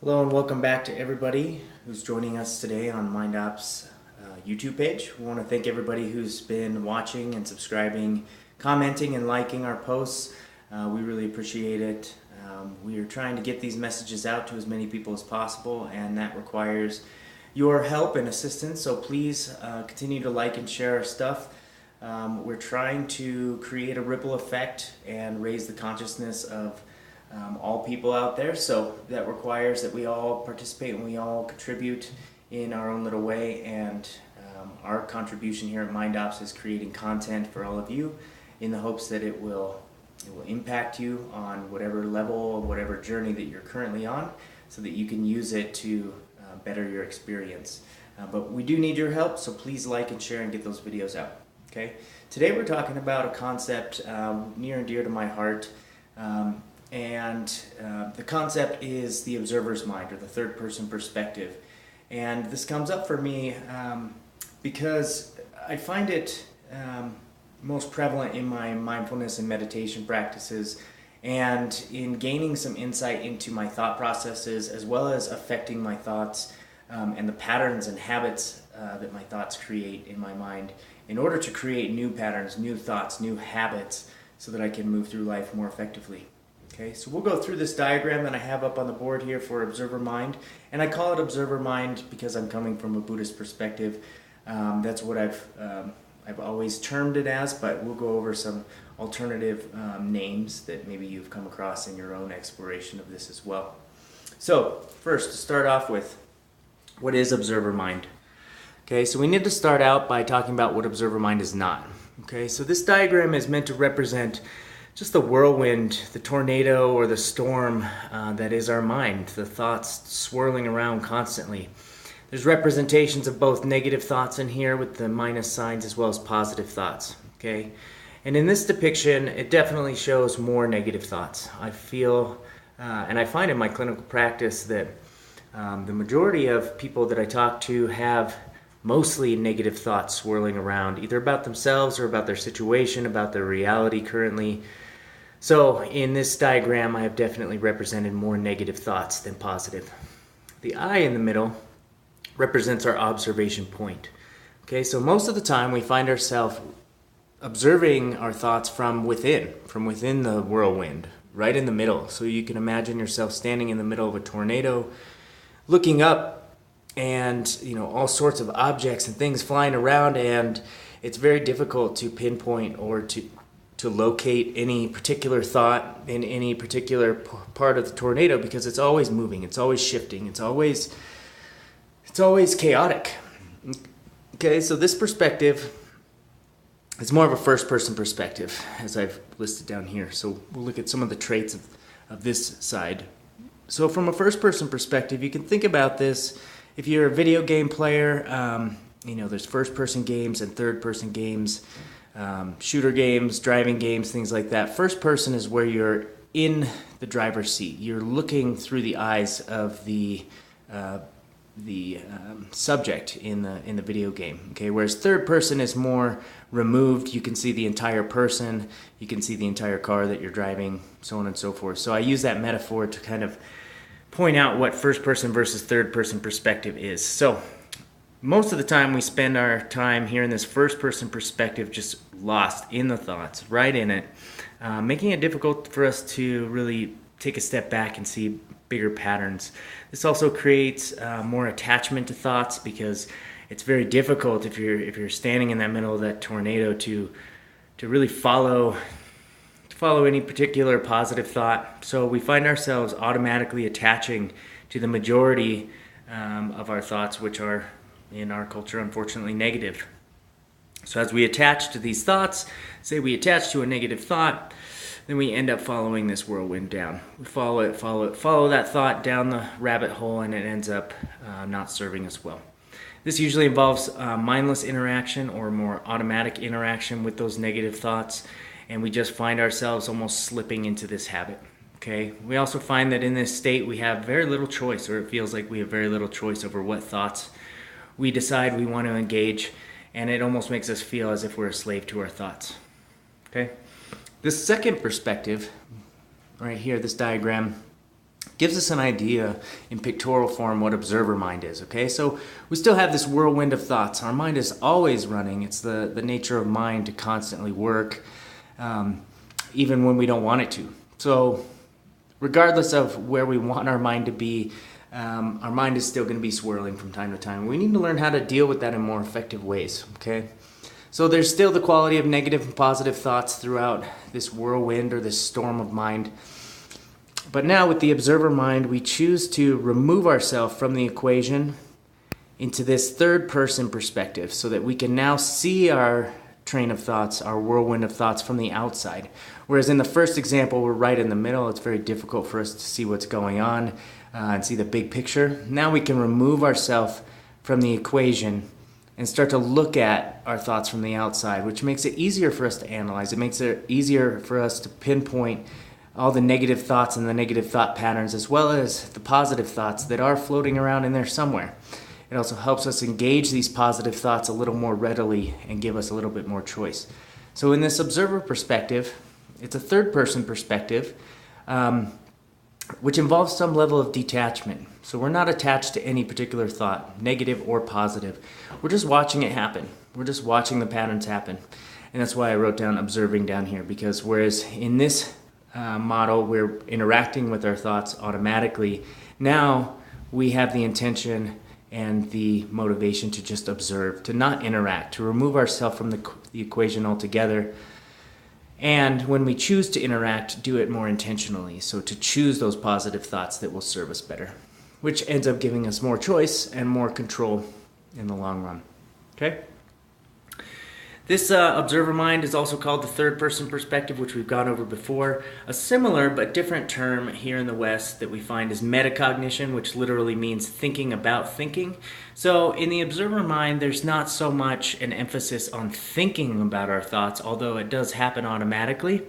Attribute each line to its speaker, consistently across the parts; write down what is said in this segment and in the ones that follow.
Speaker 1: Hello and welcome back to everybody who's joining us today on MindOp's YouTube page. We want to thank everybody who's been watching and subscribing, commenting and liking our posts. We really appreciate it. We are trying to get these messages out to as many people as possible, and that requires your help and assistance, so please continue to like and share our stuff. We're trying to create a ripple effect and raise the consciousness of all people out there, so that requires that we all participate and we all contribute in our own little way. And our contribution here at MindOps is creating content for all of you in the hopes that it will impact you on whatever level, whatever journey that you're currently on, so that you can use it to better your experience. But we do need your help, so please like and share and get those videos out. Okay. Today we're talking about a concept near and dear to my heart. The concept is the observer's mind, or the third person perspective. And this comes up for me because I find it most prevalent in my mindfulness and meditation practices, and in gaining some insight into my thought processes, as well as affecting my thoughts and the patterns and habits that my thoughts create in my mind, in order to create new patterns, new thoughts, new habits, so that I can move through life more effectively. Okay, so we'll go through this diagram that I have up on the board here for Observer Mind, and I call it Observer Mind because I'm coming from a Buddhist perspective. That's what I've always termed it as, but we'll go over some alternative names that maybe you've come across in your own exploration of this as well. So first, to start off with, what is Observer Mind? Okay, so we need to start out by talking about what Observer Mind is not. Okay, so this diagram is meant to represent just the whirlwind, the tornado, or the storm that is our mind, the thoughts swirling around constantly. There's representations of both negative thoughts in here with the minus signs, as well as positive thoughts. Okay, and in this depiction, it definitely shows more negative thoughts. I feel, and I find in my clinical practice that the majority of people that I talk to have mostly negative thoughts swirling around, either about themselves or about their situation, about their reality currently. So in this diagram, I have definitely represented more negative thoughts than positive. The eye in the middle represents our observation point. Okay, so most of the time we find ourselves observing our thoughts from within the whirlwind, right in the middle. So you can imagine yourself standing in the middle of a tornado, looking up, and all sorts of objects and things flying around, and it's very difficult to pinpoint or to locate any particular thought in any particular part of the tornado, because it's always moving, it's always shifting, it's always chaotic. Okay, so this perspective is more of a first person perspective, as I've listed down here. So we'll look at some of the traits of this side. So from a first person perspective, you can think about this. If you're a video game player, there's first person games and third person games, shooter games, driving games, things like that. First person is where you're in the driver's seat. You're looking through the eyes of the subject in the video game. Okay, whereas third person is more removed. You can see the entire person. You can see the entire car that you're driving, so on and so forth. So I use that metaphor to kind of point out what first person versus third person perspective is. So most of the time we spend our time here in this first person perspective just lost in the thoughts, right in it, making it difficult for us to really take a step back and see bigger patterns. This also creates more attachment to thoughts, because it's very difficult if you're standing in that middle of that tornado to really follow any particular positive thought. So we find ourselves automatically attaching to the majority of our thoughts, which are in our culture unfortunately negative. So as we attach to these thoughts, say we attach to a negative thought, then we end up following this whirlwind down. We follow that thought down the rabbit hole, and it ends up not serving us well. This usually involves mindless interaction or more automatic interaction with those negative thoughts, and we just find ourselves almost slipping into this habit. Okay. We also find that in this state we have very little choice, or it feels like we have very little choice over what thoughts we decide we want to engage, and it almost makes us feel as if we're a slave to our thoughts. Okay? This second perspective, right here, this diagram, gives us an idea in pictorial form what observer mind is, okay? So we still have this whirlwind of thoughts. Our mind is always running. It's the nature of mind to constantly work, even when we don't want it to. So regardless of where we want our mind to be, our mind is still going to be swirling from time to time. We need to learn how to deal with that in more effective ways, okay? So there's still the quality of negative and positive thoughts throughout this whirlwind or this storm of mind. But now with the observer mind, we choose to remove ourselves from the equation into this third person perspective so that we can now see our train of thoughts, our whirlwind of thoughts from the outside. Whereas in the first example, we're right in the middle. It's very difficult for us to see what's going on and see the big picture. Now we can remove ourselves from the equation and start to look at our thoughts from the outside, which makes it easier for us to analyze. It makes it easier for us to pinpoint all the negative thoughts and the negative thought patterns, as well as the positive thoughts that are floating around in there somewhere. It also helps us engage these positive thoughts a little more readily and give us a little bit more choice. So in this observer perspective, it's a third person perspective, which involves some level of detachment. So we're not attached to any particular thought, negative or positive. We're just watching it happen. We're just watching the patterns happen. And that's why I wrote down observing down here, because whereas in this model we're interacting with our thoughts automatically, now we have the intention and the motivation to just observe, to not interact, to remove ourselves from the equation altogether. And when we choose to interact, do it more intentionally. So to choose those positive thoughts that will serve us better, which ends up giving us more choice and more control in the long run. Okay? This observer mind is also called the third person perspective, which we've gone over before. A similar but different term here in the West that we find is metacognition, which literally means thinking about thinking. So in the observer mind, there's not so much an emphasis on thinking about our thoughts, although it does happen automatically.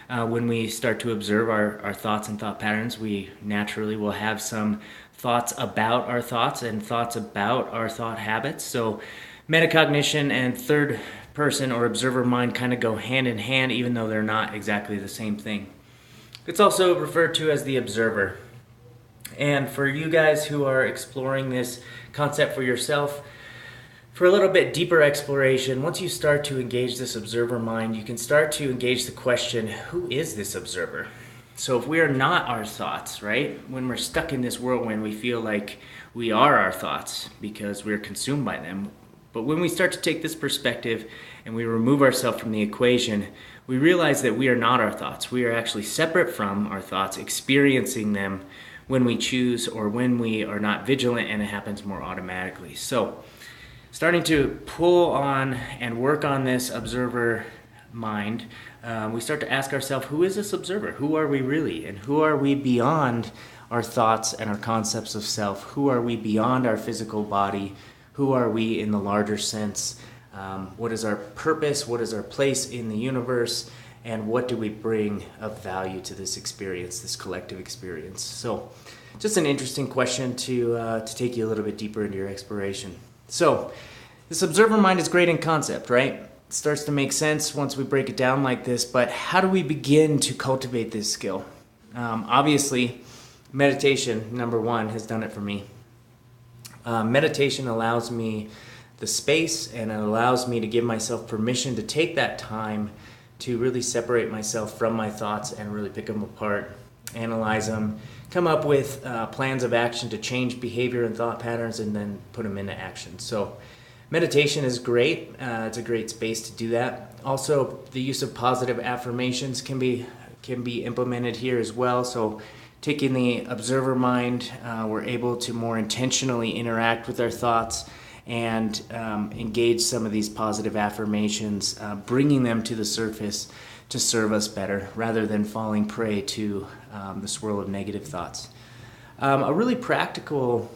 Speaker 1: When we start to observe our thoughts and thought patterns, we naturally will have some thoughts about our thoughts and thoughts about our thought habits. So metacognition and third person or observer mind kind of go hand in hand, even though they're not exactly the same thing. It's also referred to as the observer. And for you guys who are exploring this concept for yourself, for a little bit deeper exploration, once you start to engage this observer mind, you can start to engage the question, who is this observer? So if we are not our thoughts, right? When we're stuck in this whirlwind, we feel like we are our thoughts because we're consumed by them. But when we start to take this perspective and we remove ourselves from the equation, we realize that we are not our thoughts. We are actually separate from our thoughts, experiencing them when we choose or when we are not vigilant, and it happens more automatically. So starting to pull on and work on this observer mind, we start to ask ourselves, who is this observer? Who are we really? And who are we beyond our thoughts and our concepts of self? Who are we beyond our physical body? Who are we in the larger sense? What is our purpose? What is our place in the universe? And what do we bring of value to this experience, this collective experience? So just an interesting question to take you a little bit deeper into your exploration. So this observer mind is great in concept, right? It starts to make sense once we break it down like this, but how do we begin to cultivate this skill? Obviously, meditation, number one, has done it for me. Meditation allows me the space, and it allows me to give myself permission to take that time to really separate myself from my thoughts and really pick them apart, analyze them, come up with plans of action to change behavior and thought patterns, and then put them into action. So meditation is great. It's a great space to do that. Also, the use of positive affirmations can be implemented here as well. So taking the observer mind, we're able to more intentionally interact with our thoughts and engage some of these positive affirmations, bringing them to the surface to serve us better rather than falling prey to the swirl of negative thoughts. A really practical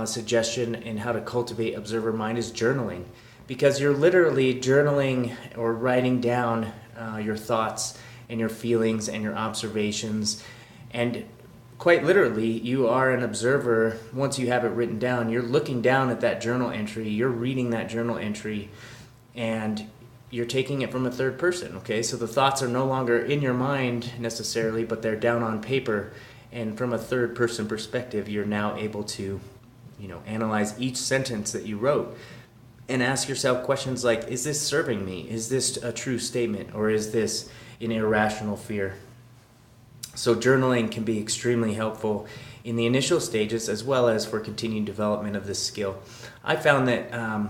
Speaker 1: suggestion in how to cultivate observer mind is journaling, because you're literally journaling or writing down your thoughts and your feelings and your observations. And quite literally, you are an observer. Once you have it written down, you're looking down at that journal entry, you're reading that journal entry, and you're taking it from a third person, okay? So the thoughts are no longer in your mind necessarily, but they're down on paper, And from a third person perspective, you're now able to, analyze each sentence that you wrote and ask yourself questions like, is this serving me? Is this a true statement, or is this an irrational fear? So journaling can be extremely helpful in the initial stages as well as for continued development of this skill. I found that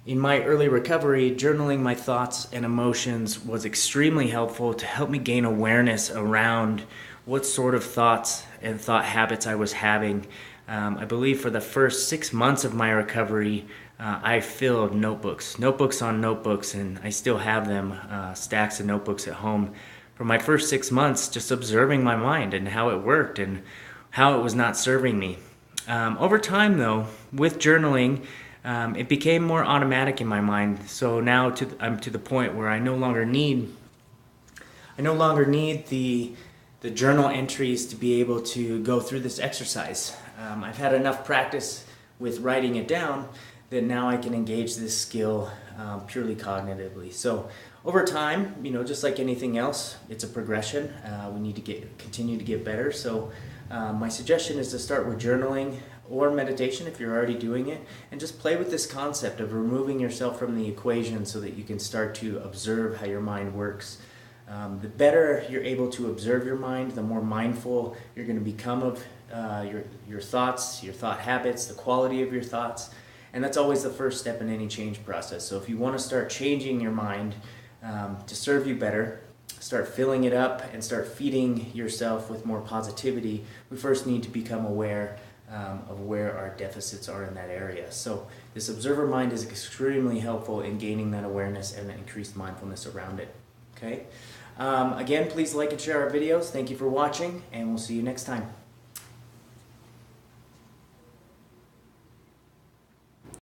Speaker 1: in my early recovery, journaling my thoughts and emotions was extremely helpful to help me gain awareness around what sort of thoughts and thought habits I was having. I believe for the first 6 months of my recovery, I filled notebooks on notebooks, and I still have them, stacks of notebooks at home. For my first 6 months, just observing my mind and how it worked and how it was not serving me. Over time, though, with journaling, it became more automatic in my mind. So now I'm to the point where I no longer need the journal entries to be able to go through this exercise. I've had enough practice with writing it down that now I can engage this skill purely cognitively. So over time, just like anything else, it's a progression. We need to continue to get better. So my suggestion is to start with journaling or meditation if you're already doing it, and just play with this concept of removing yourself from the equation so that you can start to observe how your mind works. The better you're able to observe your mind, the more mindful you're going to become of your thoughts, your thought habits, the quality of your thoughts, and that's always the first step in any change process. So if you want to start changing your mind to serve you better, start filling it up and start feeding yourself with more positivity, we first need to become aware of where our deficits are in that area. So this observer mind is extremely helpful in gaining that awareness and increased mindfulness around it. Okay. Again, please like and share our videos. Thank you for watching, and we'll see you next time.